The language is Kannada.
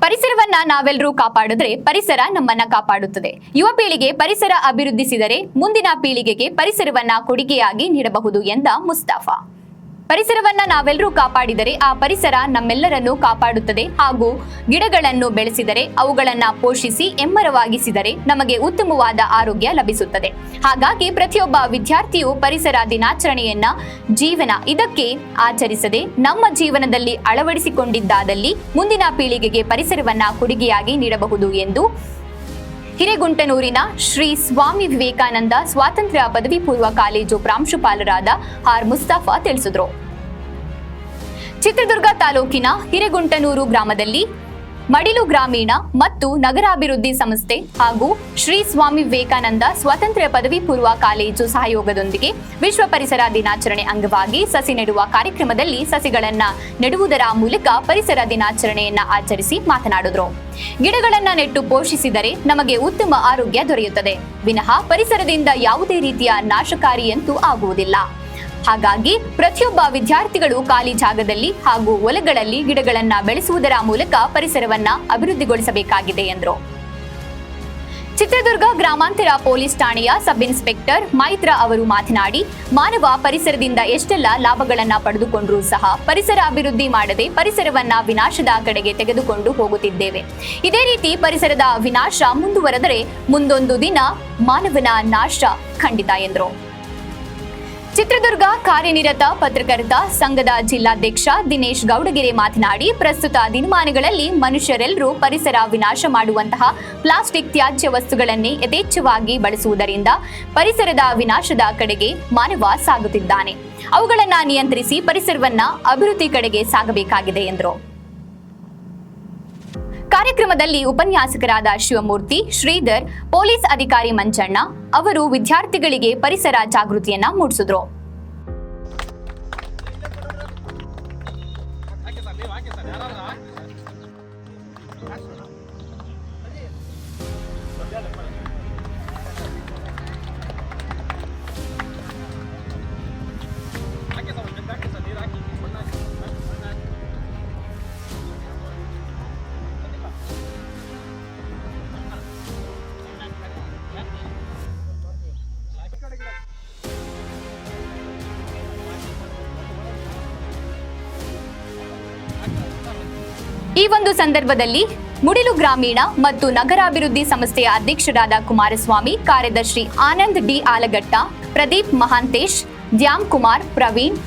ಪರಿಸರವನ್ನ ನಾವೆಲ್ಲರೂ ಕಾಪಾಡಿದ್ರೆ ಪರಿಸರ ನಮ್ಮನ್ನ ಕಾಪಾಡುತ್ತದೆ. ಯುವ ಪೀಳಿಗೆ ಪರಿಸರ ಅಭಿವೃದ್ಧಿಸಿದರೆ ಮುಂದಿನ ಪೀಳಿಗೆಗೆ ಪರಿಸರವನ್ನ ಕೊಡುಗೆಯಾಗಿ ನೀಡಬಹುದು ಎಂದ ಮುಸ್ತಫಾ. ಪರಿಸರವನ್ನ ನಾವೆಲ್ಲರೂ ಕಾಪಾಡಿದರೆ ಆ ಪರಿಸರ ನಮ್ಮೆಲ್ಲರನ್ನು ಕಾಪಾಡುತ್ತದೆ ಹಾಗೂ ಗಿಡಗಳನ್ನು ಬೆಳೆಸಿದರೆ ಅವುಗಳನ್ನ ಪೋಷಿಸಿ ಎಮ್ಮರವಾಗಿಸಿದರೆ ನಮಗೆ ಉತ್ತಮವಾದ ಆರೋಗ್ಯ ಲಭಿಸುತ್ತದೆ. ಹಾಗಾಗಿ ಪ್ರತಿಯೊಬ್ಬ ವಿದ್ಯಾರ್ಥಿಯು ಪರಿಸರ ದಿನಾಚರಣೆಯನ್ನ ಇದಕ್ಕೆ ಆಚರಿಸದೆ ನಮ್ಮ ಜೀವನದಲ್ಲಿ ಅಳವಡಿಸಿಕೊಂಡಿದ್ದಾದಲ್ಲಿ ಮುಂದಿನ ಪೀಳಿಗೆಗೆ ಪರಿಸರವನ್ನ ಕೊಡುಗೆಯಾಗಿ ನೀಡಬಹುದು ಎಂದು ಹಿರೇಗುಂಟನೂರಿನ ಶ್ರೀ ಸ್ವಾಮಿ ವಿವೇಕಾನಂದ ಸ್ವಾತಂತ್ರ್ಯ ಪದವಿ ಪೂರ್ವ ಕಾಲೇಜು ಪ್ರಾಂಶುಪಾಲರಾದ ಆರ್ ಮುಸ್ತಫಾ ತಿಳಿಸಿದರು. ಚಿತ್ರದುರ್ಗ ತಾಲೂಕಿನ ಹಿರೇಗುಂಟನೂರು ಗ್ರಾಮದಲ್ಲಿ ಮಡಿಲು ಗ್ರಾಮೀಣ ಮತ್ತು ನಗರಾಭಿವೃದ್ಧಿ ಸಂಸ್ಥೆ ಹಾಗೂ ಶ್ರೀ ಸ್ವಾಮಿ ವಿವೇಕಾನಂದ ಸ್ವಾತಂತ್ರ್ಯ ಪದವಿ ಪೂರ್ವ ಕಾಲೇಜು ಸಹಯೋಗದೊಂದಿಗೆ ವಿಶ್ವ ಪರಿಸರ ದಿನಾಚರಣೆ ಅಂಗವಾಗಿ ಸಸಿ ನೆಡುವ ಕಾರ್ಯಕ್ರಮದಲ್ಲಿ ಸಸಿಗಳನ್ನ ನೆಡುವುದರ ಮೂಲಕ ಪರಿಸರ ದಿನಾಚರಣೆಯನ್ನ ಆಚರಿಸಿ ಮಾತನಾಡಿದರು. ಗಿಡಗಳನ್ನ ನೆಟ್ಟು ಪೋಷಿಸಿದರೆ ನಮಗೆ ಉತ್ತಮ ಆರೋಗ್ಯ ದೊರೆಯುತ್ತದೆ ವಿನಃ ಪರಿಸರದಿಂದ ಯಾವುದೇ ರೀತಿಯ ನಾಶಕಾರಿಯಂತೂ ಆಗುವುದಿಲ್ಲ. ಹಾಗಾಗಿ ಪ್ರತಿಯೊಬ್ಬ ವಿದ್ಯಾರ್ಥಿಗಳು ಖಾಲಿ ಜಾಗದಲ್ಲಿ ಹಾಗೂ ಹೊಲಗಳಲ್ಲಿ ಗಿಡಗಳನ್ನ ಬೆಳೆಸುವುದರ ಮೂಲಕ ಪರಿಸರವನ್ನ ಅಭಿವೃದ್ಧಿಗೊಳಿಸಬೇಕಾಗಿದೆ ಎಂದರು. ಚಿತ್ರದುರ್ಗ ಗ್ರಾಮಾಂತರ ಪೊಲೀಸ್ ಠಾಣೆಯ ಸಬ್ ಇನ್ಸ್ಪೆಕ್ಟರ್ ಮೈತ್ರ ಅವರು ಮಾತನಾಡಿ, ಮಾನವ ಪರಿಸರದಿಂದ ಎಷ್ಟೆಲ್ಲ ಲಾಭಗಳನ್ನ ಪಡೆದುಕೊಂಡರೂ ಸಹ ಪರಿಸರ ಅಭಿವೃದ್ಧಿ ಮಾಡದೆ ಪರಿಸರವನ್ನ ವಿನಾಶದ ಕಡೆಗೆ ತೆಗೆದುಕೊಂಡು ಹೋಗುತ್ತಿದ್ದೇವೆ. ಇದೇ ರೀತಿ ಪರಿಸರದ ವಿನಾಶ ಮುಂದುವರೆದರೆ ಮುಂದೊಂದು ದಿನ ಮಾನವನ ನಾಶ ಖಂಡಿತ ಎಂದರು. ಚಿತ್ರದುರ್ಗ ಕಾರ್ಯನಿರತ ಪತ್ರಕರ್ತ ಸಂಘದ ಜಿಲ್ಲಾಧ್ಯಕ್ಷ ದಿನೇಶ್ ಗೌಡಗೆರೆ ಮಾತನಾಡಿ, ಪ್ರಸ್ತುತ ದಿನಮಾನಗಳಲ್ಲಿ ಮನುಷ್ಯರೆಲ್ಲರೂ ಪರಿಸರ ವಿನಾಶ ಮಾಡುವಂತಹ ಪ್ಲಾಸ್ಟಿಕ್ ತ್ಯಾಜ್ಯ ವಸ್ತುಗಳನ್ನೇ ಯಥೇಚ್ಛವಾಗಿ ಬಳಸುವುದರಿಂದ ಪರಿಸರದ ವಿನಾಶದ ಕಡೆಗೆ ಮಾನವ ಸಾಗುತ್ತಿದ್ದಾನೆ. ಅವುಗಳನ್ನ ನಿಯಂತ್ರಿಸಿ ಪರಿಸರವನ್ನ ಅಭಿವೃದ್ಧಿ ಕಡೆಗೆ ಸಾಗಬೇಕಾಗಿದೆ ಎಂದರು. ಕಾರ್ಯಕ್ರಮದಲ್ಲಿ ಉಪನ್ಯಾಸಕರಾದ ಶಿವಮೂರ್ತಿ, ಶ್ರೀಧರ್, ಪೊಲೀಸ್ ಅಧಿಕಾರಿ ಮಂಜಣ್ಣ ಅವರು ವಿದ್ಯಾರ್ಥಿಗಳಿಗೆ ಪರಿಸರ ಜಾಗೃತಿಯನ್ನ ಮೂಡಿಸಿದ್ರು. ಈ ಒಂದು ಸಂದರ್ಭದಲ್ಲಿ ಮುಡಿಲು ಗ್ರಾಮೀಣ ಮತ್ತು ನಗರಾಭಿವೃದ್ಧಿ ಸಂಸ್ಥೆಯ ಅಧ್ಯಕ್ಷರಾದ ಕುಮಾರಸ್ವಾಮಿ, ಕಾರ್ಯದರ್ಶಿ ಆನಂದ್ ಡಿ ಆಲಗಟ್ಟ, ಪ್ರದೀಪ್ ಮಹಾಂತೇಶ್, ದ್ಯಾಮ್ ಕುಮಾರ್, ಪ್ರವೀಣ್,